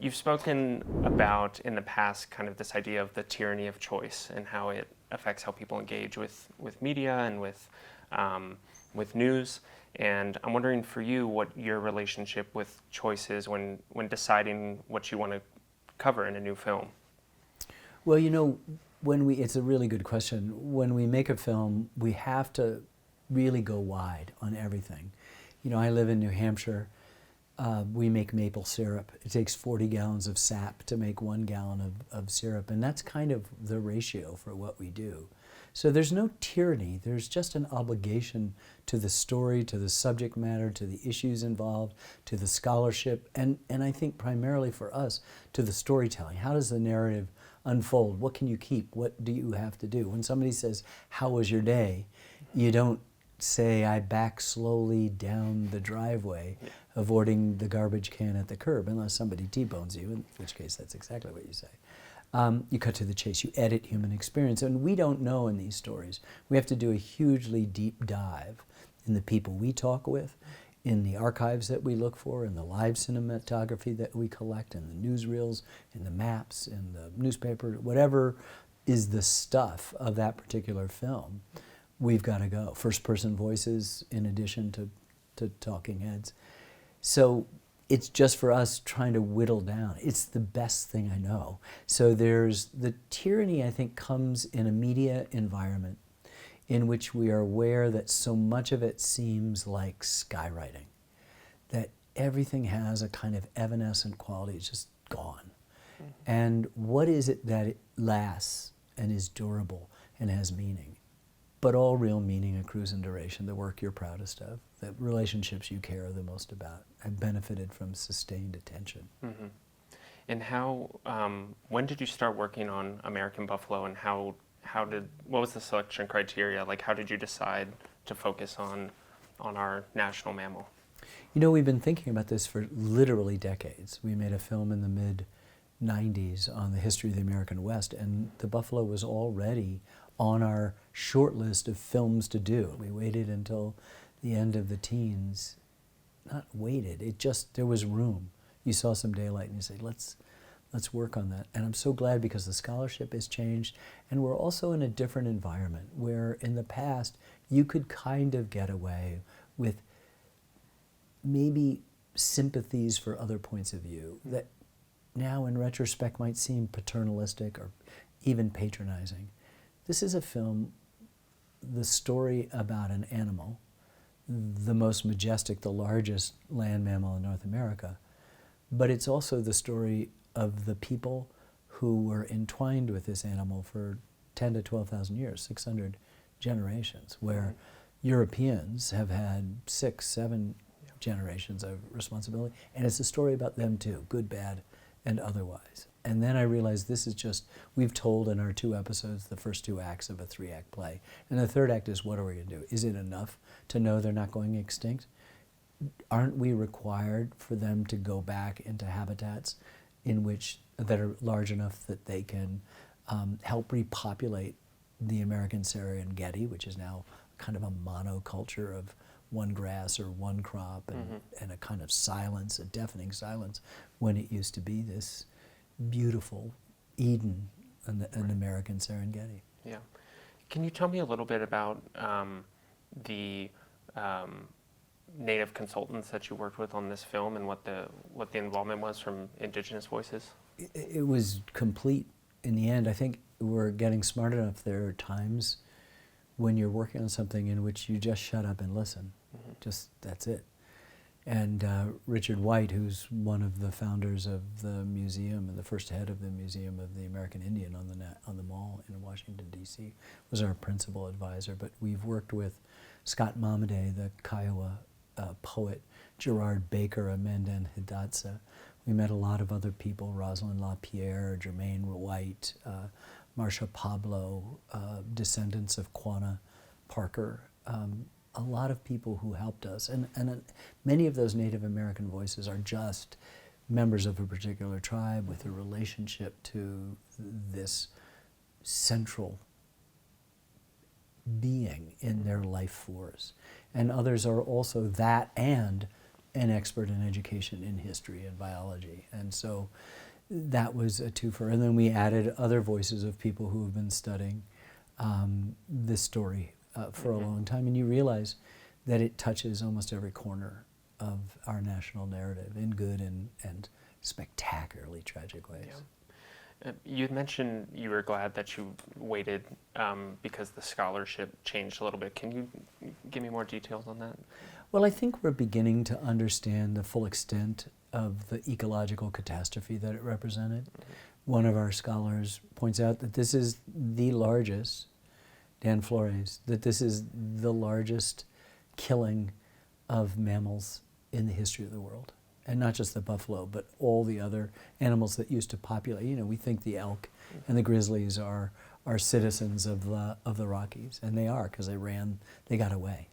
You've spoken about in the past kind of this idea of the tyranny of choice and how it affects how people engage with media and with news. And I'm wondering for you what your relationship with choice is when deciding what you want to cover in a new film. Well, it's a really good question. When we make a film, we have to really go wide on everything. I live in New Hampshire. We make maple syrup. It takes 40 gallons of sap to make 1 gallon of syrup, and that's kind of the ratio for what we do. So there's no tyranny. There's just an obligation to the story, to the subject matter, to the issues involved, to the scholarship, and I think primarily for us, to the storytelling. How does the narrative unfold? What can you keep? What do you have to do? When somebody says, "How was your day?" you don't say, "I back slowly down the driveway, avoiding the garbage can at the curb," unless somebody T-bones you, in which case that's exactly what you say. You cut to the chase. You edit human experience. And we don't know in these stories. We have to do a hugely deep dive in the people we talk with, in the archives that we look for, in the live cinematography that we collect, in the newsreels, in the maps, in the newspaper, whatever is the stuff of that particular film. We've got to go. First-person voices in addition to talking heads. So it's just for us trying to whittle down. It's the best thing I know. So there's the tyranny, I think, comes in a media environment in which we are aware that so much of it seems like skywriting, that everything has a kind of evanescent quality. It's just gone. Mm-hmm. And what is it that it lasts and is durable and has meaning? But all real meaning accrues in duration, the work you're proudest of, the relationships you care the most about, have benefited from sustained attention. Mm-hmm. And when did you start working on American Buffalo, and what was the selection criteria? Like, how did you decide to focus on our national mammal? We've been thinking about this for literally decades. We made a film in the mid-90s on the history of the American West, and the buffalo was already on our short list of films to do. We waited until the end of the teens. Not waited, there was room. You saw some daylight and you say, let's work on that. And I'm so glad because the scholarship has changed, and we're also in a different environment where in the past you could kind of get away with maybe sympathies for other points of view that now in retrospect might seem paternalistic or even patronizing. This is a film, the story about an animal, the most majestic, the largest land mammal in North America, but it's also the story of the people who were entwined with this animal for 10 to 12,000 years, 600 generations, where Europeans have had 6, 7 generations of responsibility, and it's a story about them too, good, bad, and otherwise. And then I realized this is we've told in our 2 episodes the first 2 acts of a 3-act play. And the 3rd act is, what are we going to do? Is it enough to know they're not going extinct? Aren't we required for them to go back into habitats that are large enough that they can help repopulate the American Serengeti, which is now kind of a monoculture of one grass or one crop and a kind of silence, a deafening silence, when it used to be this beautiful Eden, an American Serengeti. Yeah. Can you tell me a little bit about the Native consultants that you worked with on this film and what the involvement was from Indigenous voices? It was complete in the end. I think we're getting smart enough. There are times when you're working on something in which you just shut up and listen. That's it. And Richard White, who's one of the founders of the museum and the first head of the Museum of the American Indian on the Mall in Washington, D.C., was our principal advisor. But we've worked with Scott Momaday, the Kiowa poet, Gerard Baker, a Mandan Hidatsa. We met a lot of other people, Rosalind LaPierre, Jermaine White, Marcia Pablo, descendants of Quanah Parker. A lot of people who helped us, and many of those Native American voices are just members of a particular tribe with a relationship to this central being in their life force. And others are also that and an expert in education in history and biology. And so that was a twofer. And then we added other voices of people who have been studying this story for a long time. And you realize that it touches almost every corner of our national narrative in good and spectacularly tragic ways. Yeah. You'd mentioned you were glad that you waited because the scholarship changed a little bit. Can you give me more details on that? Well, I think we're beginning to understand the full extent of the ecological catastrophe that it represented. One of our scholars points out that this is the largest, Dan Flores, that this is the largest killing of mammals in the history of the world. And not just the buffalo, but all the other animals that used to populate. You know, we think the elk and the grizzlies are citizens of the Rockies, and they are, because they got away.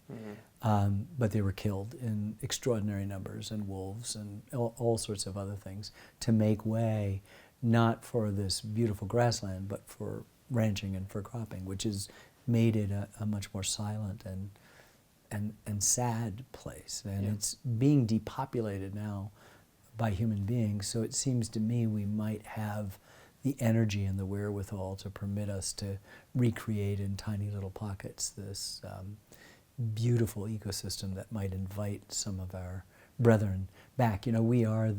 But they were killed in extraordinary numbers, and wolves and all sorts of other things, to make way not for this beautiful grassland, but for ranching and for cropping, which has made it a much more silent and sad place. And it's being depopulated now by human beings, so it seems to me we might have the energy and the wherewithal to permit us to recreate in tiny little pockets this beautiful ecosystem that might invite some of our brethren back. You know, we are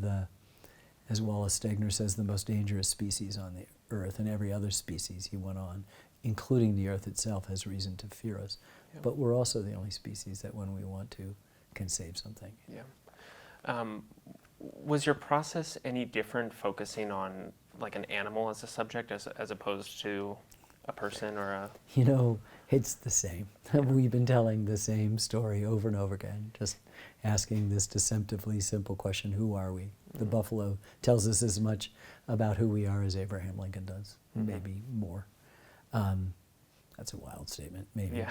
as Wallace Stegner says, the most dangerous species on the earth, and every other species, he went on, including the earth itself, has reason to fear us. Yep. But we're also the only species that when we want to can save something. Yeah. Was your process any different focusing on like an animal as a subject as opposed to a person or a... You know, it's the same. We've been telling the same story over and over again, just asking this deceptively simple question, who are we? The buffalo tells us as much about who we are as Abraham Lincoln does, maybe more. That's a wild statement, maybe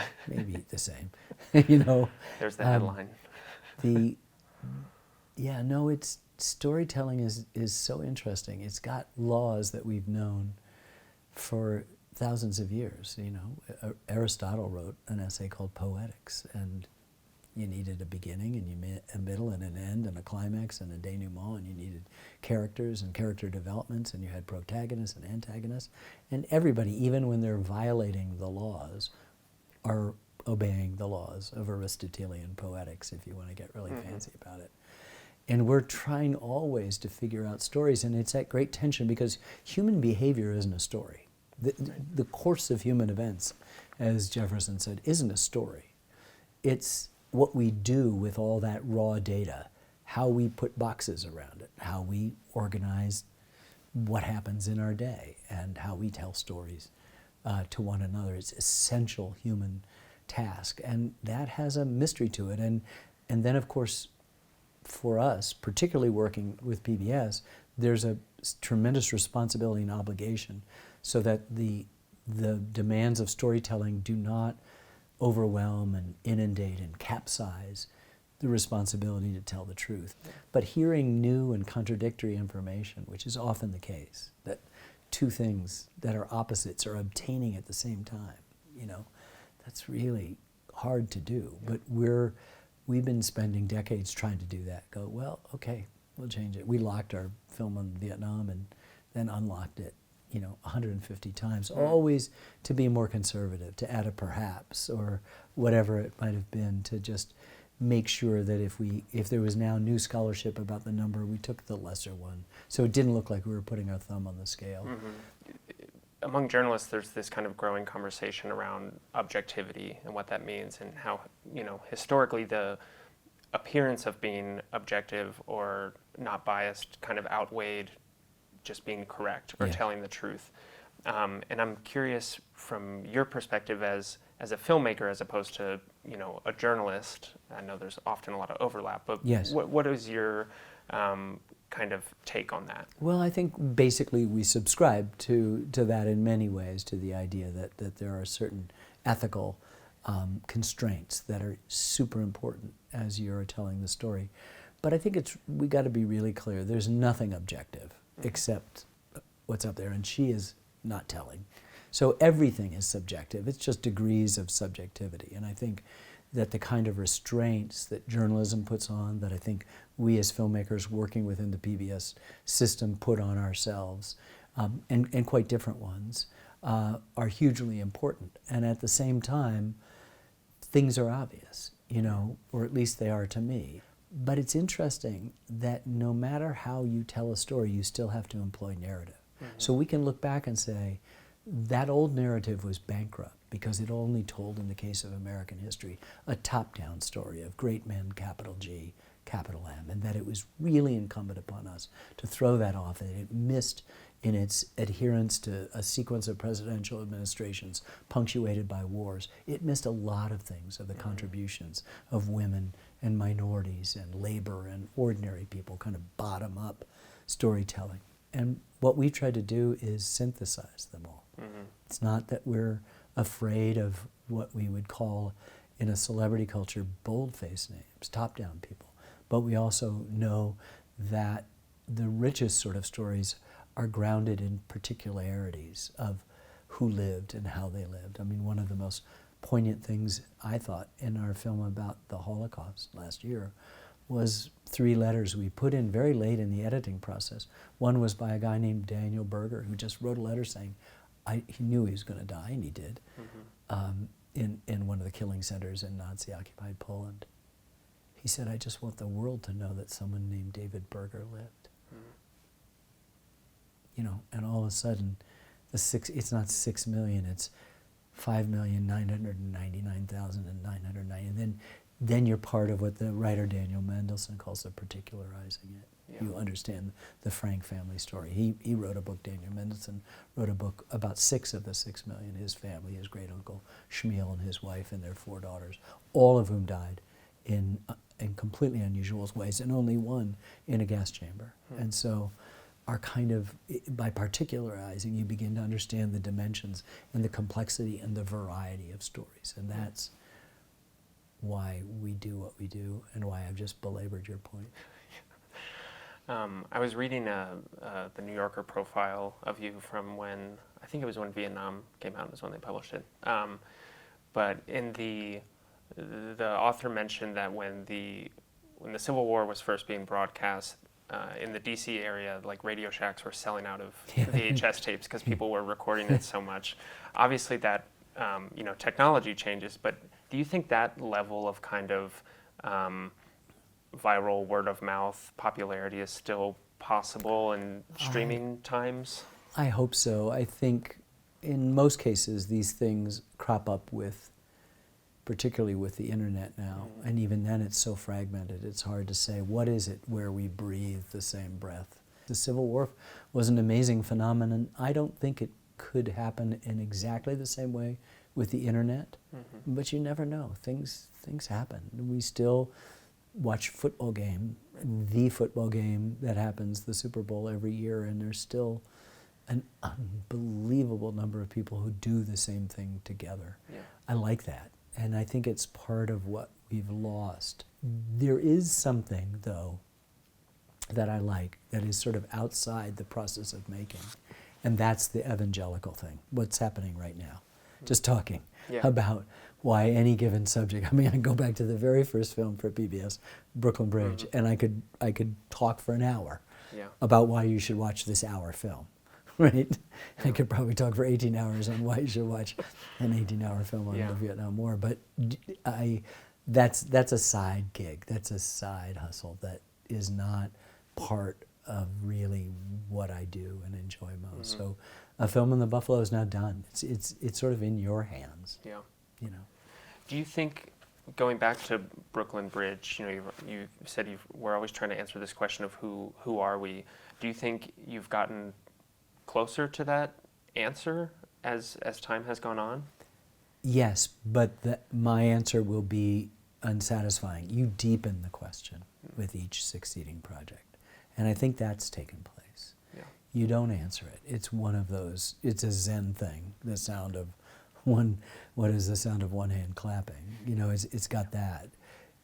the same. You know, there's the headline. It's storytelling is so interesting. It's got laws that we've known for thousands of years. You know, Aristotle wrote an essay called Poetics, and you needed a beginning and a middle and an end and a climax and a denouement, and you needed characters and character developments, and you had protagonists and antagonists, and everybody, even when they're violating the laws, are obeying the laws of Aristotelian poetics, if you want to get really fancy about it. And we're trying always to figure out stories, and it's at great tension because human behavior isn't a story. The course of human events, as Jefferson said, isn't a story. It's what we do with all that raw data, how we put boxes around it, how we organize what happens in our day, and how we tell stories to one another. It's essential human task, and that has a mystery to it. And then, of course, for us, particularly working with PBS, there's a tremendous responsibility and obligation so that the demands of storytelling do not overwhelm and inundate and capsize the responsibility to tell the truth. But hearing new and contradictory information, which is often the case, that two things that are opposites are obtaining at the same time, you know, that's really hard to do. But we've been spending decades trying to do that. Go, well, okay, we'll change it. We locked our film on Vietnam and then unlocked it, 150 times, always to be more conservative, to add a perhaps or whatever it might have been, to just make sure that if there was now new scholarship about the number, we took the lesser one. So it didn't look like we were putting our thumb on the scale. Among journalists, there's this kind of growing conversation around objectivity and what that means, and how, historically the appearance of being objective or not biased kind of outweighed just being correct or telling the truth. And I'm curious from your perspective as a filmmaker, as opposed to, a journalist. I know there's often a lot of overlap, but what is your kind of take on that? Well, I think basically we subscribe to that in many ways, to the idea that there are certain ethical constraints that are super important as you're telling the story. But I think we got to be really clear. There's nothing objective except what's up there, and she is not telling. So everything is subjective. It's just degrees of subjectivity. And I think that the kind of restraints that journalism puts on, that I think we as filmmakers working within the PBS system put on ourselves, and quite different ones, are hugely important. And at the same time, things are obvious, or at least they are to me. But it's interesting that no matter how you tell a story, you still have to employ narrative. Mm-hmm. So we can look back and say, that old narrative was bankrupt because it only told, in the case of American history, a top-down story of great men, capital G, capital M, and that it was really incumbent upon us to throw that off, and it missed in its adherence to a sequence of presidential administrations punctuated by wars. It missed a lot of things of the contributions of women and minorities and labor and ordinary people, kind of bottom-up storytelling. And what we try to do is synthesize them all. Mm-hmm. It's not that we're afraid of what we would call, in a celebrity culture, bold-faced names, top-down people. But we also know that the richest sort of stories are grounded in particularities of who lived and how they lived. I mean, one of the most poignant things I thought in our film about the Holocaust last year was 3 letters we put in very late in the editing process. One was by a guy named Daniel Berger, who just wrote a letter saying he knew he was going to die, and he did, in one of the killing centers in Nazi-occupied Poland. He said, "I just want the world to know that someone named David Berger lived." And all of a sudden, it's not 6 million, it's 5,999,990. And then you're part of what the writer Daniel Mendelsohn calls the particularizing it. Yeah. You understand the Frank family story. He wrote a book, Daniel Mendelsohn wrote a book about 6 of the 6 million, his family, his great uncle Shmuel and his wife and their 4 daughters, all of whom died in completely unusual ways, and only one in a gas chamber. And so are kind of, by particularizing, you begin to understand the dimensions and the complexity and the variety of stories. And that's why we do what we do, and why I've just belabored your point. I was reading the New Yorker profile of you from when, I think it was when Vietnam came out, is when they published it. But in the author mentioned that when the Civil War was first being broadcast, in the DC area, like Radio Shacks were selling out of VHS tapes because people were recording it so much. Obviously that, technology changes, but do you think that level of kind of viral word of mouth popularity is still possible in streaming times? I hope so. I think in most cases these things crop up particularly with the internet now, and even then it's so fragmented, it's hard to say what is it where we breathe the same breath. The Civil War was an amazing phenomenon. I don't think it could happen in exactly the same way with the internet, but you never know. Things happen. We still watch football game, the football game that happens, the Super Bowl, every year, and there's still an unbelievable number of people who do the same thing together. Yeah. I like that. And I think it's part of what we've lost. There is something, though, that I like that is sort of outside the process of making, and that's the evangelical thing, what's happening right now. Just talking about why any given subject. I mean, I go back to the very first film for PBS, Brooklyn Bridge, and I could talk for an hour about why you should watch this hour film. Right? I could probably talk for 18 hours on why you should watch an 18-hour film on the Vietnam War, but that's a side gig. That's a side hustle that is not part of really what I do and enjoy most. So a film in the Buffalo is now done. It's sort of in your hands. Yeah. Do you think, going back to Brooklyn Bridge, you said we're always trying to answer this question of who are we? Do you think you've gotten closer to that answer as time has gone on? Yes, but my answer will be unsatisfying. You deepen the question with each succeeding project, and I think that's taken place. Yeah. You don't answer it. It's one of those, it's a Zen thing, the sound of what is the sound of one hand clapping? It's got that.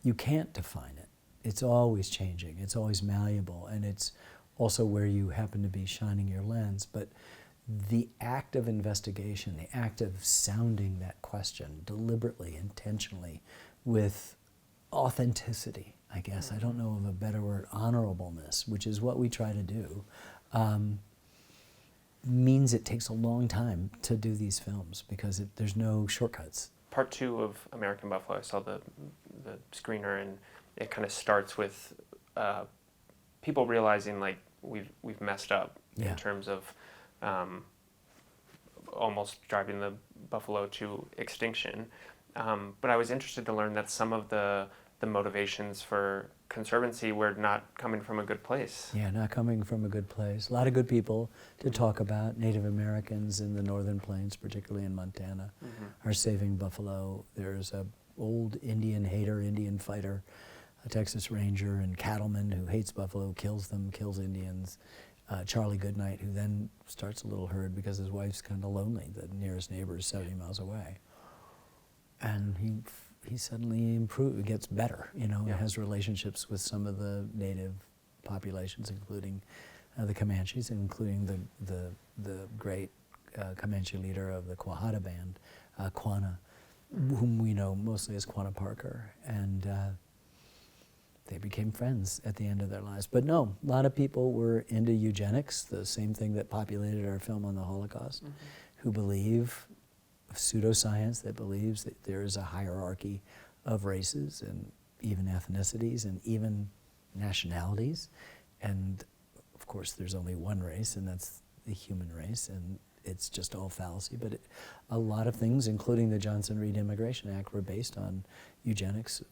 You can't define it. It's always changing, it's always malleable, and it's also where you happen to be shining your lens. But the act of investigation, the act of sounding that question deliberately, intentionally, with authenticity, I guess. I don't know of a better word, honorableness, which is what we try to do, means it takes a long time to do these films because there's no shortcuts. Part 2 of American Buffalo, I saw the screener, and it kind of starts with people realizing like we've messed up in terms of almost driving the buffalo to extinction. But I was interested to learn that some of the motivations for conservancy were not coming from a good place. Yeah, not coming from a good place. A lot of good people to talk about. Native Americans in the northern plains, particularly in Montana, are saving buffalo. There's a old Indian hater, Indian fighter, a Texas Ranger and cattleman who hates buffalo, kills them, kills Indians. Charlie Goodnight, who then starts a little herd because his wife's kind of lonely. The nearest neighbor is 70 miles away. And he suddenly gets better, has relationships with some of the native populations, including the Comanches, including the great Comanche leader of the Quahada band, Quanah, whom we know mostly as Quanah Parker. And they became friends at the end of their lives. But no, a lot of people were into eugenics, the same thing that populated our film on the Holocaust, who believe pseudoscience that believes that there is a hierarchy of races and even ethnicities and even nationalities. And of course, there's only one race, and that's the human race, and it's just all fallacy. But a lot of things, including the Johnson-Reed Immigration Act, were based on eugenics.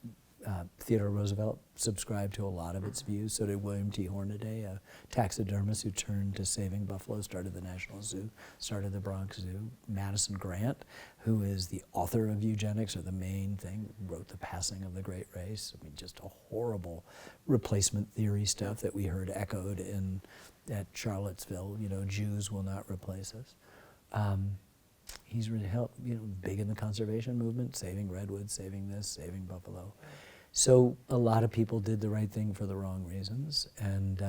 Theodore Roosevelt subscribed to a lot of its views. So did William T. Hornaday, a taxidermist who turned to saving buffalo, started the National Zoo, started the Bronx Zoo. Madison Grant, who is the author of eugenics, or the main thing, wrote The Passing of the Great Race. I mean, just a horrible replacement theory stuff that we heard echoed at Charlottesville. Jews will not replace us. He's really helped, big in the conservation movement, saving redwoods, saving this, saving buffalo. So a lot of people did the right thing for the wrong reasons, and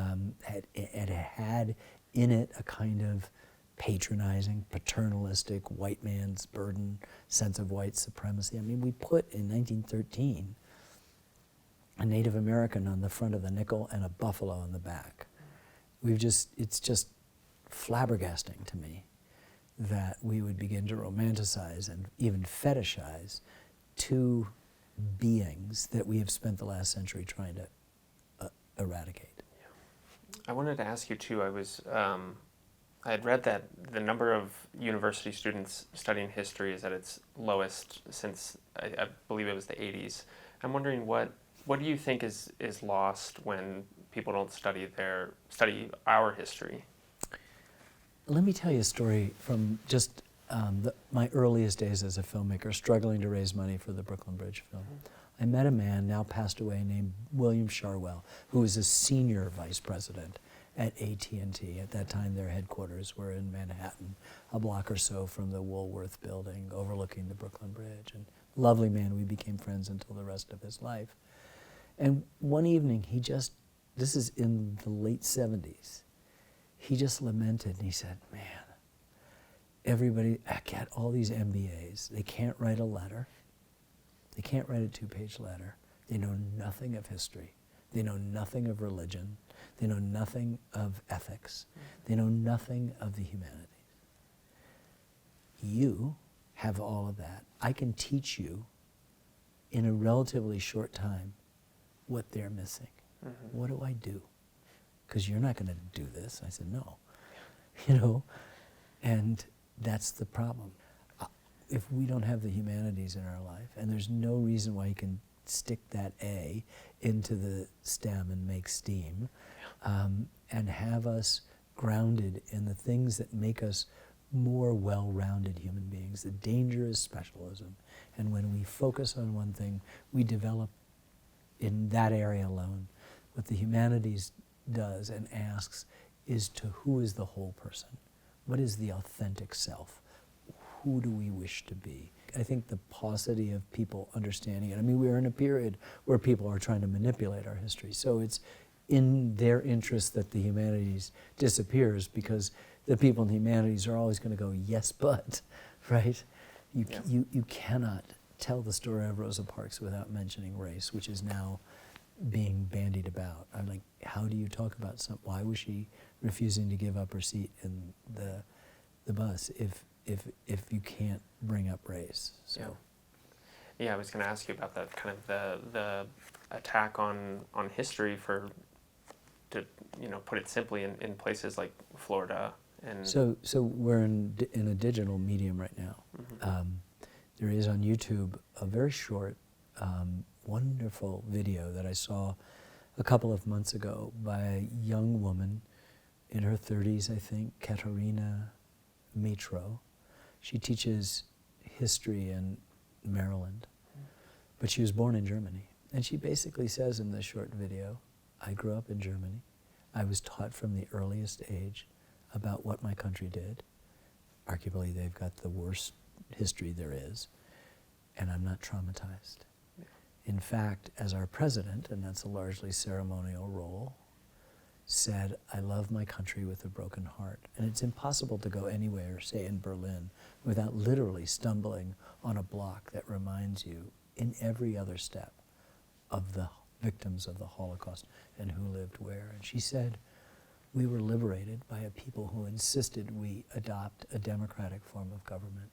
it had in it a kind of patronizing, paternalistic, white man's burden, sense of white supremacy. I mean, we put in 1913 a Native American on the front of the nickel and a buffalo on the back. It's just flabbergasting to me that we would begin to romanticize and even fetishize two beings that we have spent the last century trying to eradicate. I wanted to ask you too, I had read that the number of university students studying history is at its lowest since, I believe it was the 80s. I'm wondering what do you think is lost when people don't study our history? Let me tell you a story from just my earliest days as a filmmaker, struggling to raise money for the Brooklyn Bridge film. I met a man, now passed away, named William Sharwell, who was a senior vice president at AT&T. At that time, their headquarters were in Manhattan, a block or so from the Woolworth building overlooking the Brooklyn Bridge. And lovely man, we became friends until the rest of his life. And one evening, this is in the late 70s, he just lamented and he said, man, everybody get all these MBAs. They can't write a letter. They can't write a 2-page letter. They know nothing of history. They know nothing of religion. They know nothing of ethics. They know nothing of the humanities. You have all of that. I can teach you in a relatively short time what they're missing. What do I do? Because you're not going to do this. I said, no. And that's the problem. If we don't have the humanities in our life, and there's no reason why you can stick that A into the stem and make steam, and have us grounded in the things that make us more well-rounded human beings. The danger is specialism. And when we focus on one thing, we develop in that area alone. What the humanities does and asks is to who is the whole person? What is the authentic self? Who do we wish to be? I think the paucity of people understanding it. I mean, we're in a period where people are trying to manipulate our history. So it's in their interest that the humanities disappears, because the people in the humanities are always going to go, yes, but, right? You cannot tell the story of Rosa Parks without mentioning race, which is now being bandied about. I'm like, how do you talk about why was she refusing to give up her seat in the bus if you can't bring up race? So. Yeah, I was going to ask you about that, kind of the attack on history to put it simply, in places like Florida. And So we're in a digital medium right now. Mm-hmm. There is on YouTube a very short, wonderful video that I saw a couple of months ago by a young woman in her 30s, I think, Katerina Mitro. She teaches history in Maryland, but she was born in Germany. And she basically says in this short video, I grew up in Germany. I was taught from the earliest age about what my country did. Arguably, they've got the worst history there is, and I'm not traumatized. Yeah. In fact, as our president, and that's a largely ceremonial role, said, I love my country with a broken heart. And it's impossible to go anywhere, say in Berlin, without literally stumbling on a block that reminds you in every other step of the victims of the Holocaust and who lived where. And she said, we were liberated by a people who insisted we adopt a democratic form of government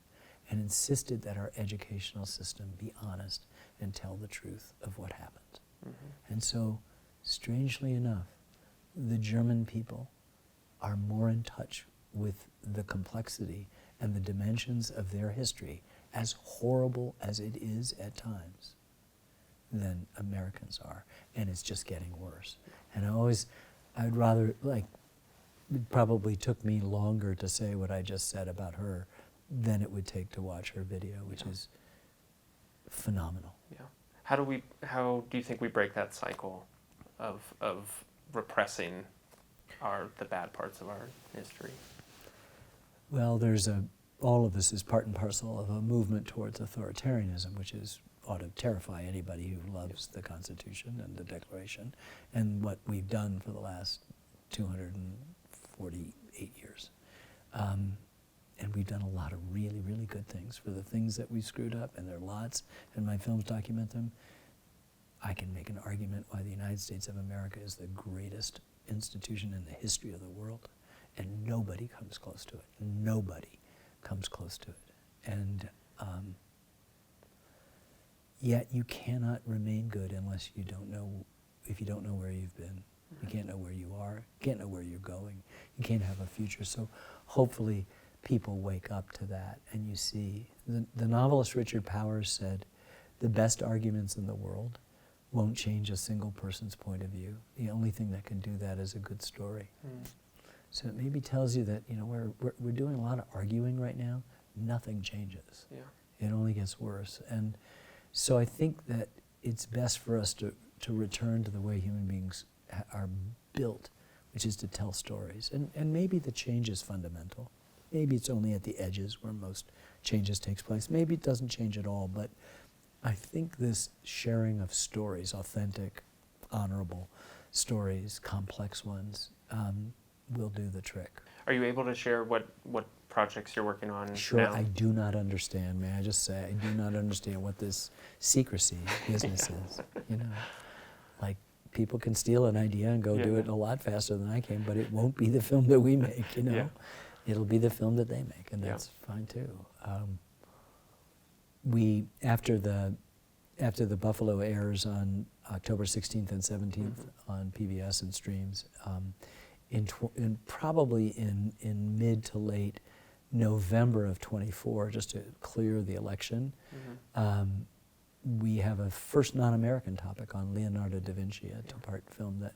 and insisted that our educational system be honest and tell the truth of what happened. Mm-hmm. And so, strangely enough, the German people are more in touch with the complexity and the dimensions of their history, as horrible as it is at times, than Americans are. And it's just getting worse. And I'd rather, it probably took me longer to say what I just said about her than it would take to watch her video, which is phenomenal. Yeah. How do you think we break that cycle of repressing the bad parts of our history? Well, all of this is part and parcel of a movement towards authoritarianism, which ought to terrify anybody who loves the Constitution and the Declaration and what we've done for the last 248 years. And we've done a lot of really, really good things. For the things that we screwed up, and there are lots, and my films document them, I can make an argument why the United States of America is the greatest institution in the history of the world, and nobody comes close to it. Nobody comes close to it. And yet you cannot remain good unless if you don't know where you've been. You can't know where you are, you can't know where you're going, you can't have a future. So hopefully people wake up to that, and you see, the novelist Richard Powers said, the best arguments in the world won't change a single person's point of view. The only thing that can do that is a good story. Mm. So it maybe tells you that, we're doing a lot of arguing right now, nothing changes. Yeah. It only gets worse. And so I think that it's best for us to return to the way human beings are built, which is to tell stories. And maybe the change is fundamental. Maybe it's only at the edges where most changes takes place. Maybe it doesn't change at all, but I think this sharing of stories, authentic, honorable stories, complex ones, will do the trick. Are you able to share what projects you're working on Sure, now? I do not understand, may I just say, I do not understand what this secrecy business is, Like, people can steal an idea and go do it a lot faster than I can, but it won't be the film that we make, Yeah. It'll be the film that they make, and that's fine too. After the Buffalo airs on October 16th and 17th on PBS and streams, probably in mid to late November of 24, just to clear the election, we have a first non-American topic on Leonardo da Vinci, a two-part film that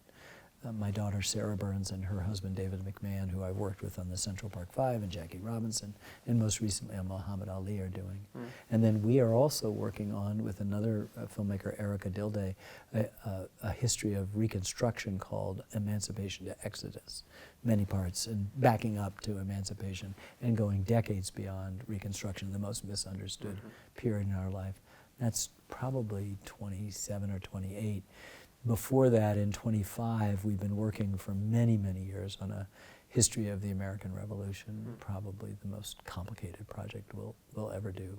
my daughter Sarah Burns and her husband David McMahon, who I've worked with on the Central Park Five, and Jackie Robinson, and most recently on Muhammad Ali, are doing. And then we are also working on, with another filmmaker, Erica Dilday, a history of Reconstruction called Emancipation to Exodus, many parts, and backing up to Emancipation and going decades beyond Reconstruction, the most misunderstood period in our life. That's probably 27 or 28. Before that, in 25, we've been working for many, many years on a history of the American Revolution, probably the most complicated project we'll ever do.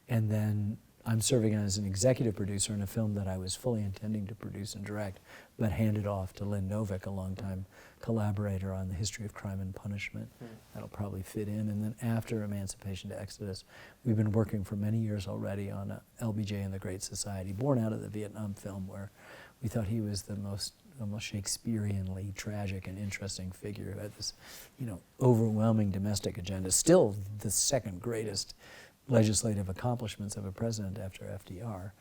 And then I'm serving as an executive producer in a film that I was fully intending to produce and direct, but handed off to Lynn Novick, a longtime collaborator on the history of crime and punishment. That'll probably fit in. And then after Emancipation to Exodus, we've been working for many years already on LBJ and the Great Society, born out of the Vietnam film, where we thought he was the most almost Shakespeareanly tragic and interesting figure who had this, overwhelming domestic agenda, still the second greatest legislative accomplishments of a president after FDR.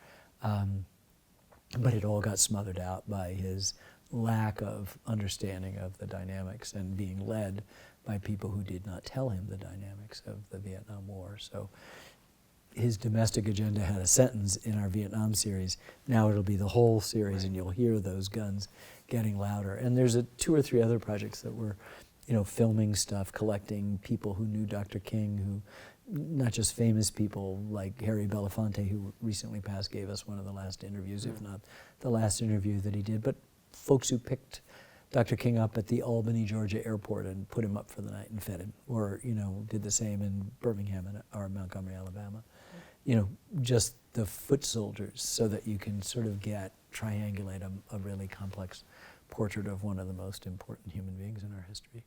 But it all got smothered out by his lack of understanding of the dynamics and being led by people who did not tell him the dynamics of the Vietnam War. So his domestic agenda had a sentence in our Vietnam series. Now it'll be the whole series, and you'll hear those guns getting louder. And there's 2 or 3 other projects that we're, filming stuff, collecting people who knew Dr. King, who not just famous people like Harry Belafonte, who recently passed, gave us one of the last interviews, if not the last interview that he did, but folks who picked Dr. King up at the Albany, Georgia airport and put him up for the night and fed him, or, did the same in Birmingham or Montgomery, Alabama. Just the foot soldiers, so that you can sort of triangulate a really complex portrait of one of the most important human beings in our history.